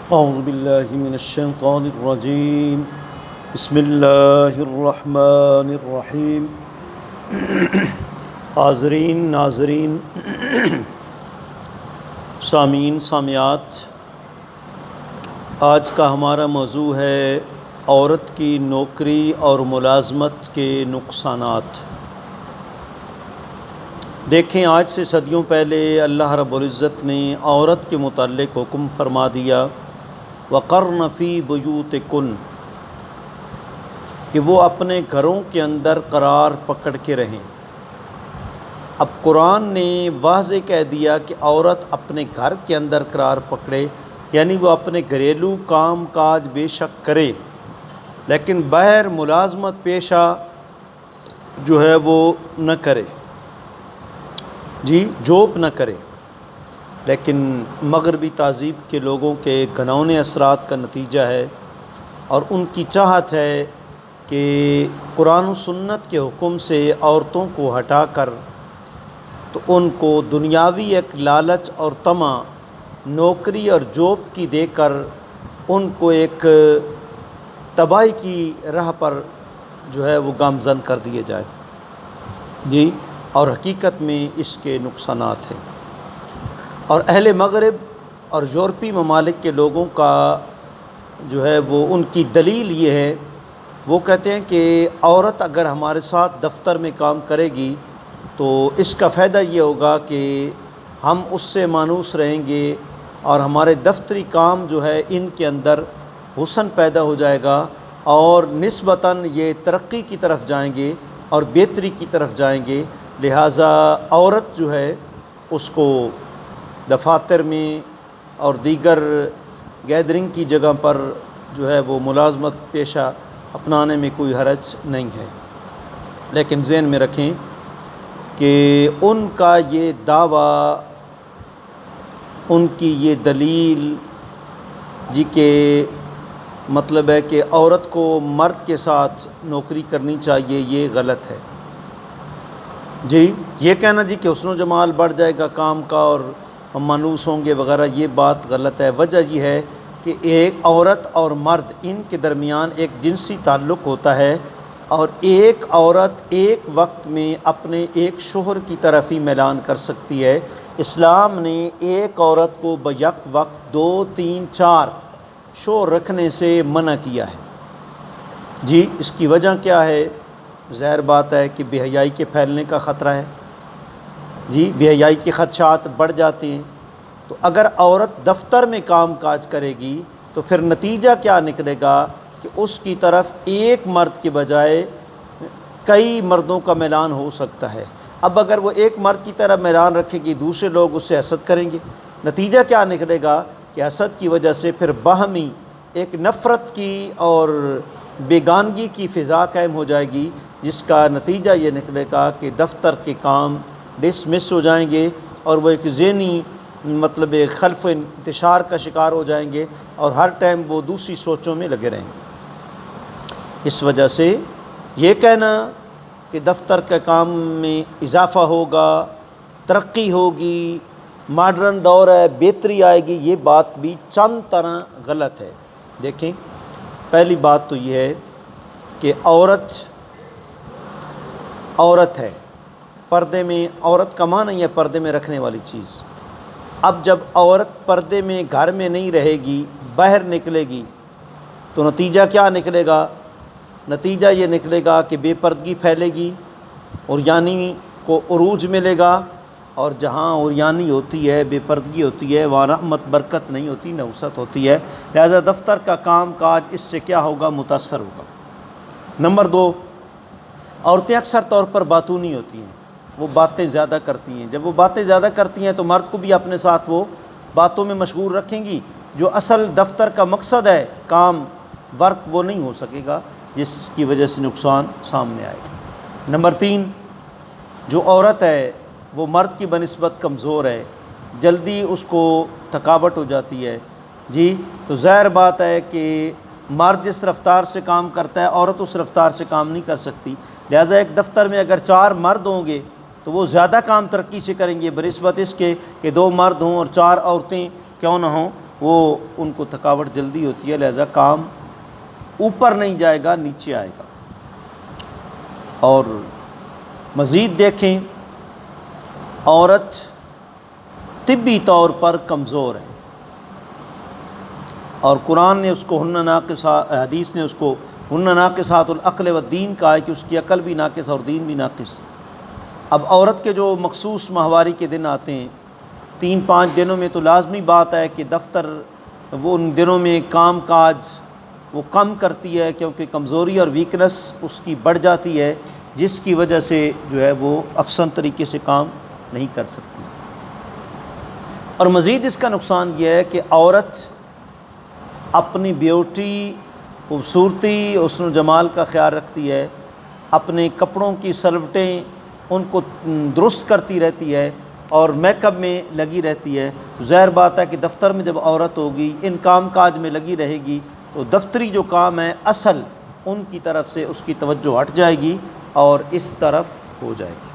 اعوذ باللہ من الشیطان الرجیم بسم اللہ الرحمن الرحیم۔ حاضرین، ناظرین، سامعین، سامعات، آج کا ہمارا موضوع ہے عورت کی نوکری اور ملازمت کے نقصانات۔ دیکھیں، آج سے صدیوں پہلے اللہ رب العزت نے عورت کے متعلق حکم فرما دیا وَقَرْنَ فِي بُيُوتِكُنَّ، کہ وہ اپنے گھروں کے اندر قرار پکڑ کے رہیں۔ اب قرآن نے واضح کہہ دیا کہ عورت اپنے گھر کے اندر قرار پکڑے، یعنی وہ اپنے گھریلو کام کاج بے شک کرے، لیکن باہر ملازمت پیشہ جو ہے وہ نہ کرے، جاب نہ کرے۔ لیکن مغربی تہذیب کے لوگوں کے گھناؤنے اثرات کا نتیجہ ہے، اور ان کی چاہت ہے کہ قرآن و سنت کے حکم سے عورتوں کو ہٹا کر تو ان کو دنیاوی ایک لالچ اور طمع نوکری اور جاب کی دے کر ان کو ایک تباہی کی راہ پر جو ہے وہ گامزن کر دیے جائے۔ اور حقیقت میں اس کے نقصانات ہیں، اور اہل مغرب اور یورپی ممالک کے لوگوں کا جو ہے وہ ان کی دلیل یہ ہے، وہ کہتے ہیں کہ عورت اگر ہمارے ساتھ دفتر میں کام کرے گی تو اس کا فائدہ یہ ہوگا کہ ہم اس سے مانوس رہیں گے، اور ہمارے دفتری کام جو ہے ان کے اندر حسن پیدا ہو جائے گا، اور نسبتاً یہ ترقی کی طرف جائیں گے اور بہتری کی طرف جائیں گے۔ لہٰذا عورت جو ہے اس کو دفاتر میں اور دیگر گیدرنگ کی جگہ پر جو ہے وہ ملازمت پیشہ اپنانے میں کوئی حرج نہیں ہے۔ لیکن ذہن میں رکھیں کہ ان کا یہ دعویٰ، ان کی یہ دلیل کہ مطلب ہے کہ عورت کو مرد کے ساتھ نوکری کرنی چاہیے، یہ غلط ہے۔ یہ کہنا کہ حسن و جمال بڑھ جائے گا کام کا اور ہم مانوس ہوں گے وغیرہ، یہ بات غلط ہے۔ وجہ یہ ہے کہ ایک عورت اور مرد ان کے درمیان ایک جنسی تعلق ہوتا ہے، اور ایک عورت ایک وقت میں اپنے ایک شوہر کی طرف ہی میلان کر سکتی ہے۔ اسلام نے ایک عورت کو بیک وقت 2، 3، 4 شوہر رکھنے سے منع کیا ہے۔ اس کی وجہ کیا ہے؟ ظاہر بات ہے کہ بے حیائی کے پھیلنے کا خطرہ ہے۔ بے حیائی کے خدشات بڑھ جاتے ہیں۔ تو اگر عورت دفتر میں کام کاج کرے گی تو پھر نتیجہ کیا نکلے گا کہ اس کی طرف ایک مرد کے بجائے کئی مردوں کا میلان ہو سکتا ہے۔ اب اگر وہ ایک مرد کی طرف میلان رکھے گی، دوسرے لوگ اس سے حسد کریں گے۔ نتیجہ کیا نکلے گا کہ حسد کی وجہ سے پھر باہمی ایک نفرت کی اور بیگانگی کی فضا قائم ہو جائے گی، جس کا نتیجہ یہ نکلے گا کہ دفتر کے کام ڈسمس ہو جائیں گے، اور وہ ایک ذہنی ایک خلف انتشار کا شکار ہو جائیں گے، اور ہر ٹائم وہ دوسری سوچوں میں لگے رہیں گے۔ اس وجہ سے یہ کہنا کہ دفتر کے کام میں اضافہ ہوگا، ترقی ہوگی، ماڈرن دور ہے، بہتری آئے گی، یہ بات بھی چند طرح غلط ہے۔ دیکھیں، پہلی بات تو یہ ہے کہ عورت ہے، پردے میں عورت کا معنی ہے پردے میں رکھنے والی چیز۔ اب جب عورت پردے میں گھر میں نہیں رہے گی، باہر نکلے گی، تو نتیجہ کیا نکلے گا؟ نتیجہ یہ نکلے گا کہ بے پردگی پھیلے گی، عریانی کو عروج ملے گا، اور جہاں عریانی ہوتی ہے، بے پردگی ہوتی ہے، وہاں رحمت برکت نہیں ہوتی، نحوست ہوتی ہے۔ لہذا دفتر کا کام کاج اس سے کیا ہوگا؟ متاثر ہوگا۔ نمبر 2، عورتیں اکثر طور پر باتونی ہوتی ہیں، وہ باتیں زیادہ کرتی ہیں۔ جب وہ باتیں زیادہ کرتی ہیں تو مرد کو بھی اپنے ساتھ وہ باتوں میں مشغول رکھیں گی، جو اصل دفتر کا مقصد ہے کام ورک، وہ نہیں ہو سکے گا، جس کی وجہ سے نقصان سامنے آئے گا۔ نمبر 3، جو عورت ہے وہ مرد کی بنسبت کمزور ہے، جلدی اس کو تھکاوٹ ہو جاتی ہے۔ تو ظاہر بات ہے کہ مرد جس رفتار سے کام کرتا ہے، عورت اس رفتار سے کام نہیں کر سکتی۔ لہٰذا ایک دفتر میں اگر 4 مرد ہوں گے تو وہ زیادہ کام ترقی سے کریں گے بنسبت اس کے کہ 2 مرد ہوں اور 4 عورتیں کیوں نہ ہوں۔ وہ ان کو تھکاوٹ جلدی ہوتی ہے، لہذا کام اوپر نہیں جائے گا، نیچے آئے گا۔ اور مزید دیکھیں، عورت طبی طور پر کمزور ہے، اور قرآن نے اس کو ہن ناقصات، حدیث نے اس کو ہن ناقصات العقل والدین کہا ہے کہ اس کی عقل بھی ناقص اور دین بھی ناقص۔ اب عورت کے جو مخصوص ماہواری کے دن آتے ہیں، 3-5 دنوں میں تو لازمی بات ہے کہ دفتر وہ ان دنوں میں کام کاج وہ کم کرتی ہے، کیونکہ کمزوری اور ویکنس اس کی بڑھ جاتی ہے، جس کی وجہ سے جو ہے وہ احسن طریقے سے کام نہیں کر سکتی۔ اور مزید اس کا نقصان یہ ہے کہ عورت اپنی بیوٹی، خوبصورتی، حسن و جمال کا خیال رکھتی ہے، اپنے کپڑوں کی سلوٹیں ان کو درست کرتی رہتی ہے اور میک اپ میں لگی رہتی ہے، تو ظاہر بات ہے کہ دفتر میں جب عورت ہوگی، ان کام کاج میں لگی رہے گی، تو دفتری جو کام ہے اصل ان کی طرف سے اس کی توجہ ہٹ جائے گی اور اس طرف ہو جائے گی۔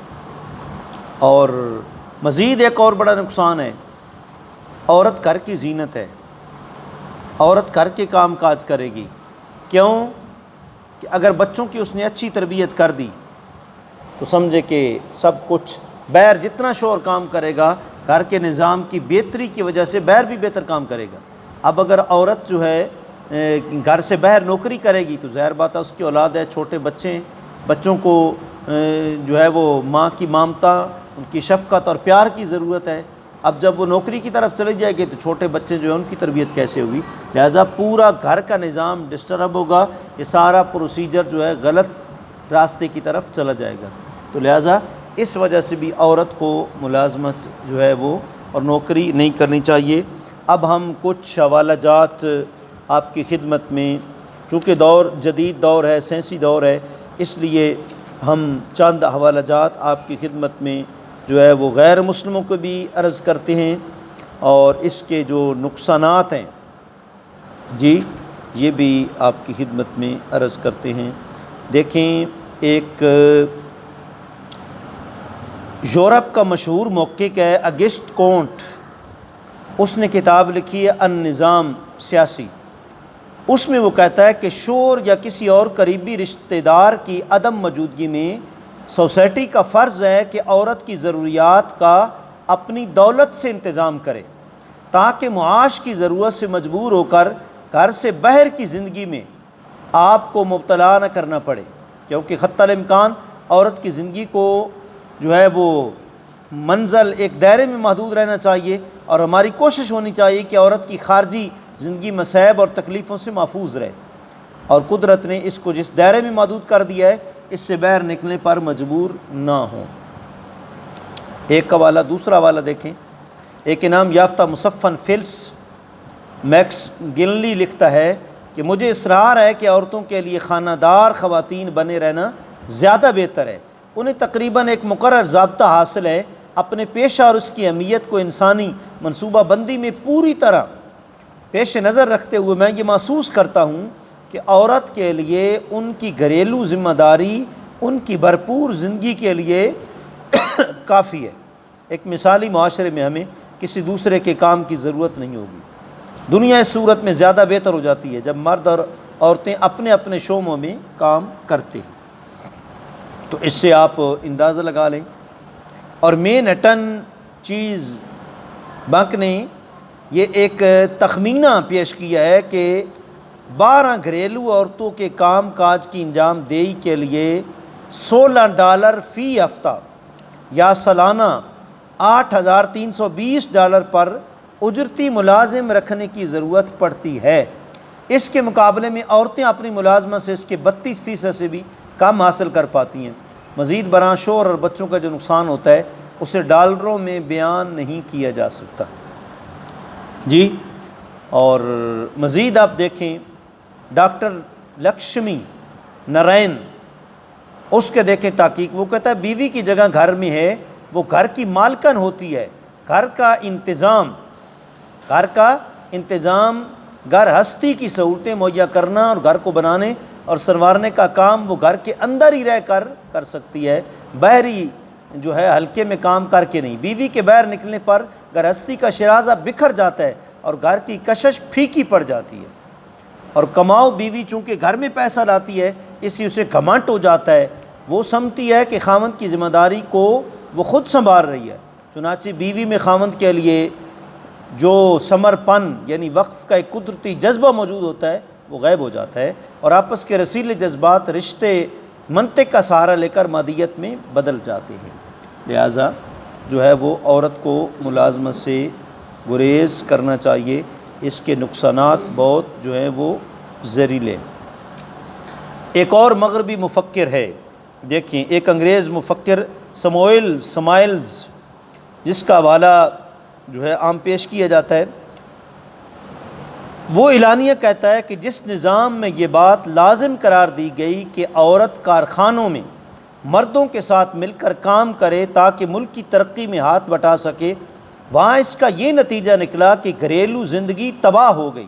اور مزید ایک اور بڑا نقصان ہے، عورت گھر کی زینت ہے، عورت گھر کے کام کاج کرے گی، کیوں کہ اگر بچوں کی اس نے اچھی تربیت کر دی تو سمجھے کہ سب کچھ، باہر جتنا شوہر کام کرے گا گھر کے نظام کی بہتری کی وجہ سے باہر بھی بہتر کام کرے گا۔ اب اگر عورت جو ہے گھر سے باہر نوکری کرے گی تو ظاہر بات ہے اس کی اولاد ہے، چھوٹے بچے ہیں، بچوں کو جو ہے وہ ماں کی ممتا، ان کی شفقت اور پیار کی ضرورت ہے۔ اب جب وہ نوکری کی طرف چلے جائے گی تو چھوٹے بچے جو ہیں ان کی تربیت کیسے ہوگی؟ لہٰذا پورا گھر کا نظام ڈسٹرب ہوگا، یہ سارا پروسیجر جو ہے غلط راستے کی طرف چلا جائے گا۔ تو لہٰذا اس وجہ سے بھی عورت کو ملازمت جو ہے وہ اور نوکری نہیں کرنی چاہیے۔ اب ہم کچھ حوالہ جات آپ کی خدمت میں، چونکہ دور جدید دور ہے، سائنسی دور ہے، اس لیے ہم چند حوالہ جات آپ کی خدمت میں جو ہے وہ غیر مسلموں کو بھی عرض کرتے ہیں، اور اس کے جو نقصانات ہیں جی یہ بھی آپ کی خدمت میں عرض کرتے ہیں۔ دیکھیں، ایک یورپ کا مشہور محقق ہے اگسٹ کونٹ، اس نے کتاب لکھی ہے النظام سیاسی۔ اس میں وہ کہتا ہے کہ شور یا کسی اور قریبی رشتہ دار کی عدم موجودگی میں سوسائٹی کا فرض ہے کہ عورت کی ضروریات کا اپنی دولت سے انتظام کرے، تاکہ معاش کی ضرورت سے مجبور ہو کر گھر سے باہر کی زندگی میں آپ کو مبتلا نہ کرنا پڑے، کیونکہ حتی الامکان عورت کی زندگی کو جو ہے وہ منزل ایک دائرے میں محدود رہنا چاہیے، اور ہماری کوشش ہونی چاہیے کہ عورت کی خارجی زندگی مصائب اور تکلیفوں سے محفوظ رہے، اور قدرت نے اس کو جس دائرے میں محدود کر دیا ہے اس سے باہر نکلنے پر مجبور نہ ہوں۔ ایک حوالہ، دوسرا حوالہ دیکھیں، ایک انعام یافتہ مصفن فلس میکس گنلی لکھتا ہے کہ مجھے اصرار ہے کہ عورتوں کے لیے خانہ دار خواتین بنے رہنا زیادہ بہتر ہے، انہیں تقریباً ایک مقرر ضابطہ حاصل ہے، اپنے پیشہ اور اس کی اہمیت کو انسانی منصوبہ بندی میں پوری طرح پیش نظر رکھتے ہوئے میں یہ محسوس کرتا ہوں کہ عورت کے لیے ان کی گھریلو ذمہ داری ان کی بھرپور زندگی کے لیے کافی ہے۔ ایک مثالی معاشرے میں ہمیں کسی دوسرے کے کام کی ضرورت نہیں ہوگی۔ دنیا اس صورت میں زیادہ بہتر ہو جاتی ہے جب مرد اور عورتیں اپنے اپنے شعبوں میں کام کرتے ہیں، تو اس سے آپ اندازہ لگا لیں۔ اور مین ہٹن چیز بنک نے یہ ایک تخمینہ پیش کیا ہے کہ 12 گھریلو عورتوں کے کام کاج کی انجام دہی کے لیے $16 فی ہفتہ یا سالانہ $8,320 پر اجرتی ملازم رکھنے کی ضرورت پڑتی ہے۔ اس کے مقابلے میں عورتیں اپنی ملازمت سے اس کے 32% سے بھی کم حاصل کر پاتی ہیں۔ مزید برآں شوہر اور بچوں کا جو نقصان ہوتا ہے اسے ڈالروں میں بیان نہیں کیا جا سکتا جی۔ اور مزید آپ دیکھیں، ڈاکٹر لکشمی نارائن، اس کے دیکھیں تحقیق، وہ کہتا ہے بیوی کی جگہ گھر میں ہے، وہ گھر کی مالکن ہوتی ہے، گھر کا انتظام گھر ہستی کی سہولتیں مہیا کرنا اور گھر کو بنانے اور سنوارنے کا کام وہ گھر کے اندر ہی رہ کر سکتی ہے، باہری جو ہے ہلکے میں کام کر کے نہیں۔ بیوی کے باہر نکلنے پر گھر ہستی کا شیرازہ بکھر جاتا ہے، اور گھر کی کشش پھیکی پڑ جاتی ہے۔ اور کماؤ بیوی چونکہ گھر میں پیسہ لاتی ہے، اسی اسے گھمنڈ ہو جاتا ہے، وہ سمجھتی ہے کہ خاوند کی ذمہ داری کو وہ خود سنبھال رہی ہے، چنانچہ بیوی میں خاوند کے لیے جو ثمرپن یعنی وقف کا ایک قدرتی جذبہ موجود ہوتا ہے وہ غائب ہو جاتا ہے، اور آپس کے رسیلے جذبات رشتے منطق کا سہارا لے کر مادیت میں بدل جاتے ہیں۔ لہٰذا جو ہے وہ عورت کو ملازمت سے گریز کرنا چاہیے، اس کے نقصانات بہت جو ہیں وہ زہریلے ہیں۔ ایک اور مغربی مفکر ہے، دیکھیں ایک انگریز مفکر سمائلز جس کا حوالہ جو ہے عام پیش کیا جاتا ہے، وہ اعلانیہ کہتا ہے کہ جس نظام میں یہ بات لازم قرار دی گئی کہ عورت کارخانوں میں مردوں کے ساتھ مل کر کام کرے تاکہ ملک کی ترقی میں ہاتھ بٹا سکے، وہاں اس کا یہ نتیجہ نکلا کہ گھریلو زندگی تباہ ہو گئی۔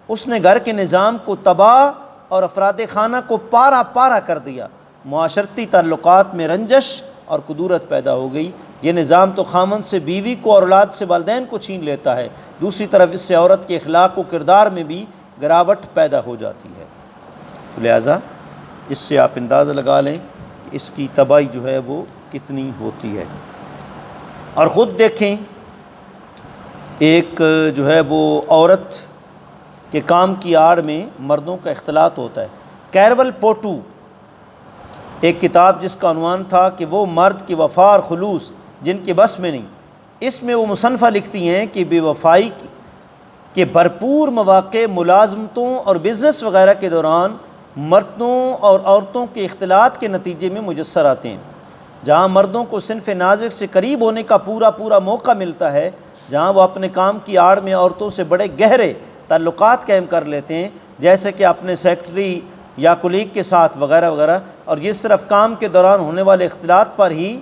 اس نے گھر کے نظام کو تباہ اور افراد خانہ کو پارا پارا کر دیا، معاشرتی تعلقات میں رنجش اور کدورت پیدا ہو گئی۔ یہ نظام تو خامند سے بیوی کو اور اولاد سے والدین کو چھین لیتا ہے، دوسری طرف اس سے عورت کے اخلاق و کردار میں بھی گراوٹ پیدا ہو جاتی ہے۔ لہٰذا اس سے آپ اندازہ لگا لیں کہ اس کی تباہی جو ہے وہ کتنی ہوتی ہے۔ اور خود دیکھیں ایک جو ہے وہ عورت کے کام کی آڑ میں مردوں کا اختلاط ہوتا ہے۔ کیرول پوٹو ایک کتاب جس کا عنوان تھا کہ وہ مرد کی وفا اور خلوص جن کے بس میں نہیں، اس میں وہ مصنفہ لکھتی ہیں کہ بے وفائی کے بھرپور مواقع ملازمتوں اور بزنس وغیرہ کے دوران مردوں اور عورتوں کے اختلاط کے نتیجے میں میسر آتے ہیں، جہاں مردوں کو صنف نازک سے قریب ہونے کا پورا موقع ملتا ہے، جہاں وہ اپنے کام کی آڑ میں عورتوں سے بڑے گہرے تعلقات قائم کر لیتے ہیں، جیسے کہ اپنے سیکرٹری یا کولیگ کے ساتھ وغیرہ وغیرہ، اور یہ صرف کام کے دوران ہونے والے اختلاط پر ہی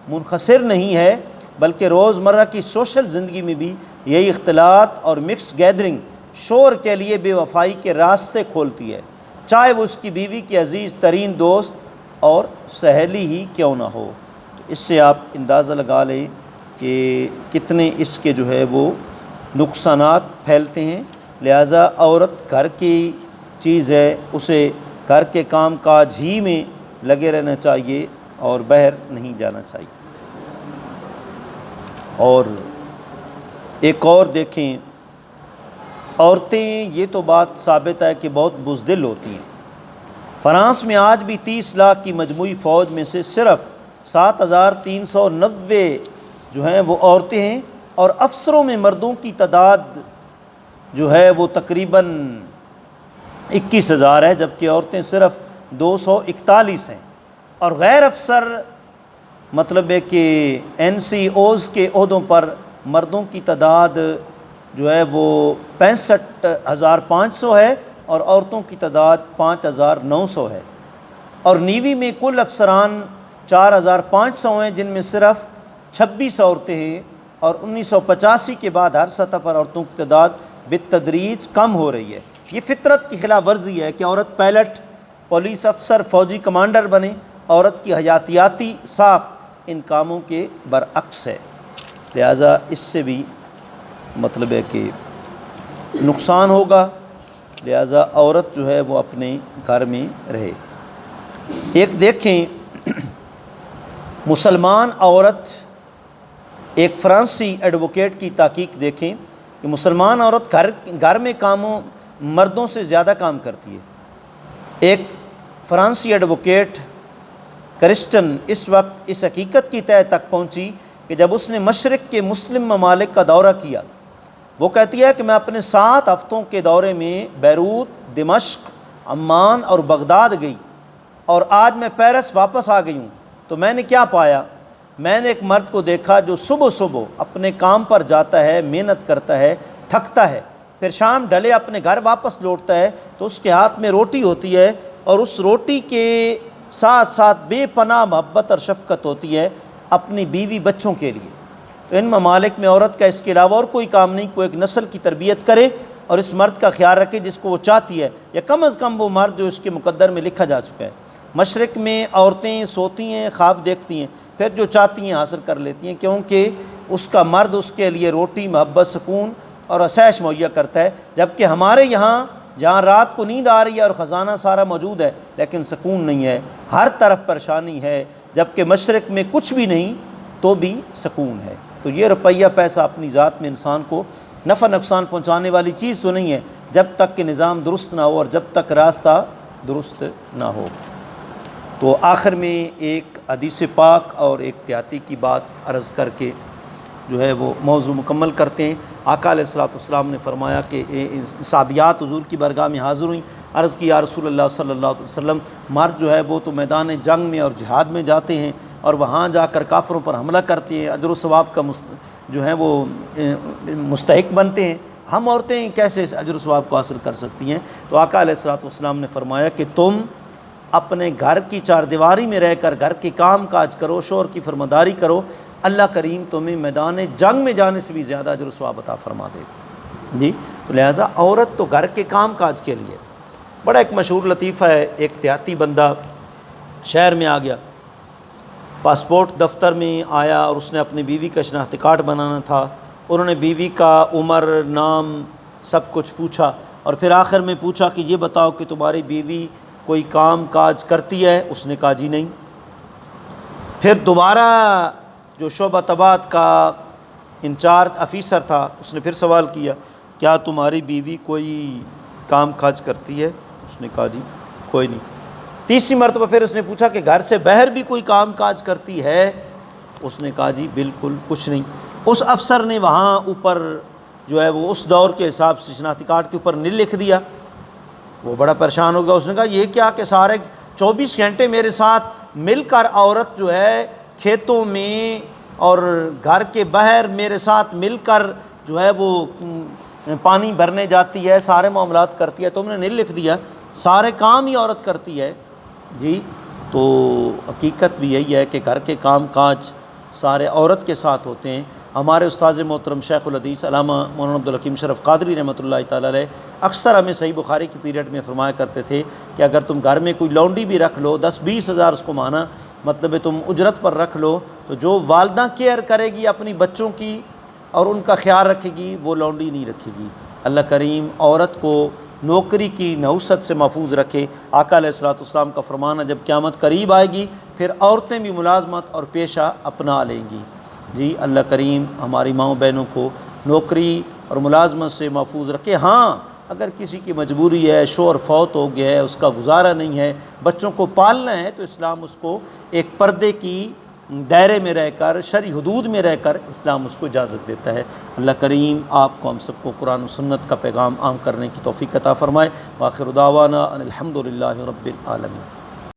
منحصر نہیں ہے بلکہ روزمرہ کی سوشل زندگی میں بھی یہی اختلاط اور مکس گیدرنگ شور کے لیے بے وفائی کے راستے کھولتی ہے، چاہے وہ اس کی بیوی کی عزیز ترین دوست اور سہیلی ہی کیوں نہ ہو۔ تو اس سے آپ اندازہ لگا لیں کہ کتنے اس کے جو ہے وہ نقصانات پھیلتے ہیں۔ لہٰذا عورت گھر کی چیز ہے، اسے گھر کے کام کاج ہی میں لگے رہنا چاہیے اور باہر نہیں جانا چاہیے۔ اور ایک اور دیکھیں، عورتیں یہ تو بات ثابت ہے کہ بہت بزدل ہوتی ہیں۔ فرانس میں آج بھی 30 لاکھ کی مجموعی فوج میں سے صرف 7,390 جو ہیں وہ عورتیں ہیں، اور افسروں میں مردوں کی تعداد جو ہے وہ تقریباً 21,000 ہے، جبکہ عورتیں صرف 241 ہیں، اور غیر افسر مطلب ہے کہ NCOs کے عہدوں پر مردوں کی تعداد جو ہے وہ 65,500 ہے اور عورتوں کی تعداد 5,900 ہے، اور نیوی میں کل افسران 4,500 ہیں، جن میں صرف 26 عورتیں ہیں، اور 1985 کے بعد ہر سطح پر عورتوں کی تعداد بالتدریج کم ہو رہی ہے۔ یہ فطرت کی خلاف ورزی ہے کہ عورت پائلٹ، پولیس افسر، فوجی کمانڈر بنے، عورت کی حیاتیاتی ساخت ان کاموں کے برعکس ہے۔ لہٰذا اس سے بھی مطلب ہے کہ نقصان ہوگا، لہٰذا عورت جو ہے وہ اپنے گھر میں رہے۔ ایک دیکھیں مسلمان عورت، ایک فرانسی ایڈوکیٹ کی تحقیق دیکھیں کہ مسلمان عورت گھر میں کاموں مردوں سے زیادہ کام کرتی ہے۔ ایک فرانسی ایڈوکیٹ کرسٹن اس وقت اس حقیقت کی تہہ تک پہنچی کہ جب اس نے مشرق کے مسلم ممالک کا دورہ کیا، وہ کہتی ہے کہ میں اپنے 7 ہفتوں کے دورے میں بیروت، دمشق، عمان اور بغداد گئی، اور آج میں پیرس واپس آ گئی ہوں، تو میں نے کیا پایا؟ میں نے ایک مرد کو دیکھا جو صبح اپنے کام پر جاتا ہے، محنت کرتا ہے، تھکتا ہے، پھر شام ڈھلے اپنے گھر واپس لوٹتا ہے تو اس کے ہاتھ میں روٹی ہوتی ہے، اور اس روٹی کے ساتھ ساتھ بے پناہ محبت اور شفقت ہوتی ہے اپنی بیوی بچوں کے لیے۔ تو ان ممالک میں عورت کا اس کے علاوہ اور کوئی کام نہیں، کوئی ایک نسل کی تربیت کرے اور اس مرد کا خیال رکھے جس کو وہ چاہتی ہے، یا کم از کم وہ مرد جو اس کے مقدر میں لکھا جا چکا ہے۔ مشرق میں عورتیں سوتی ہیں، خواب دیکھتی ہیں، پھر جو چاہتی ہیں حاصل کر لیتی ہیں، کیونکہ اس کا مرد اس کے لیے روٹی، محبت، سکون اور عشائش مہیا کرتا ہے، جبکہ ہمارے یہاں جہاں رات کو نیند آ رہی ہے اور خزانہ سارا موجود ہے لیکن سکون نہیں ہے، ہر طرف پریشانی ہے، جبکہ مشرق میں کچھ بھی نہیں تو بھی سکون ہے۔ تو یہ روپیہ پیسہ اپنی ذات میں انسان کو نفع نقصان پہنچانے والی چیز تو نہیں ہے جب تک کہ نظام درست نہ ہو اور جب تک راستہ درست نہ ہو۔ تو آخر میں ایک حدیث پاک اور ایک دیہاتی کی بات عرض کر کے جو ہے وہ موضوع مکمل کرتے ہیں۔ آقا علیہ الصلوۃ والسلام نے فرمایا کہ صحابیات حضور کی بارگاہ میں حاضر ہوئیں، عرض کی یا رسول اللہ صلی اللہ علیہ وسلم، مرد جو ہے وہ تو میدان جنگ میں اور جہاد میں جاتے ہیں اور وہاں جا کر کافروں پر حملہ کرتے ہیں، اجر و ثواب کا جو ہے وہ مستحق بنتے ہیں، ہم عورتیں کیسے اجر و ثواب کو حاصل کر سکتی ہیں؟ تو آقا علیہ الصلوۃ والسلام نے فرمایا کہ تم اپنے گھر کی چار دیواری میں رہ کر گھر کے کام کاج کرو، شوہر کی فرمانبرداری کرو، اللہ کریم تمہیں میدان جنگ میں جانے سے بھی زیادہ اجر و ثواب عطا فرما دے گا۔ جی، تو لہٰذا عورت تو گھر کے کام کاج کے لیے۔ بڑا ایک مشہور لطیفہ ہے، ایک دیہاتی بندہ شہر میں آ گیا، پاسپورٹ دفتر میں آیا اور اس نے اپنی بیوی کا شناختی کارڈ بنانا تھا، انہوں نے بیوی کا عمر، نام، سب کچھ پوچھا اور پھر آخر میں پوچھا کہ یہ بتاؤ کہ تمہاری بیوی کوئی کام کاج کرتی ہے؟ اس نے کہا جی نہیں۔ پھر دوبارہ جو شعبہ طباعت کا انچارج آفیسر تھا اس نے پھر سوال کیا، کیا تمہاری بیوی کوئی کام کاج کرتی ہے؟ اس نے کہا جی کوئی نہیں۔ تیسری مرتبہ پھر اس نے پوچھا کہ گھر سے باہر بھی کوئی کام کاج کرتی ہے؟ اس نے کہا جی بالکل کچھ نہیں۔ اس افسر نے وہاں اوپر جو ہے وہ اس دور کے حساب سے شناختی کارڈ کے اوپر نل لکھ دیا۔ وہ بڑا پریشان ہو گیا، اس نے کہا یہ کیا کہ سارے 24 گھنٹے میرے ساتھ مل کر عورت جو ہے کھیتوں میں اور گھر کے باہر میرے ساتھ مل کر جو ہے وہ پانی بھرنے جاتی ہے، سارے معاملات کرتی ہے، تم نے نہیں لکھ دیا سارے کام ہی عورت کرتی ہے۔ جی، تو حقیقت بھی یہی ہے کہ گھر کے کام کاج سارے عورت کے ساتھ ہوتے ہیں۔ ہمارے استاذ محترم شیخ الحدیث علامہ مولانا عبدالحکیم شرف قادری رحمۃ اللہ تعالیٰ علیہ اکثر ہمیں صحیح بخاری کی پیریڈ میں فرمایا کرتے تھے کہ اگر تم گھر میں کوئی لونڈی بھی رکھ لو، 10-20 ہزار اس کو مانا مطلب ہے تم اجرت پر رکھ لو، تو جو والدہ کیئر کرے گی اپنی بچوں کی اور ان کا خیال رکھے گی وہ لونڈی نہیں رکھے گی۔ اللہ کریم عورت کو نوکری کی نحوست سے محفوظ رکھے۔ آقا علیہ الصلوۃ والسلام کا فرمانا جب قیامت قریب آئے گی پھر عورتیں بھی ملازمت اور پیشہ اپنا لیں گی۔ جی، اللہ کریم ہماری ماؤں بہنوں کو نوکری اور ملازمت سے محفوظ رکھے۔ ہاں، اگر کسی کی مجبوری ہے، شوہر فوت ہو گیا ہے، اس کا گزارا نہیں ہے، بچوں کو پالنا ہے، تو اسلام اس کو ایک پردے کی دائرے میں رہ کر، شرعی حدود میں رہ کر اسلام اس کو اجازت دیتا ہے۔ اللہ کریم آپ کو ہم سب کو قرآن و سنت کا پیغام عام کرنے کی توفیق عطا فرمائے۔ وآخر دعوانا ان الحمد للہ رب العالمین۔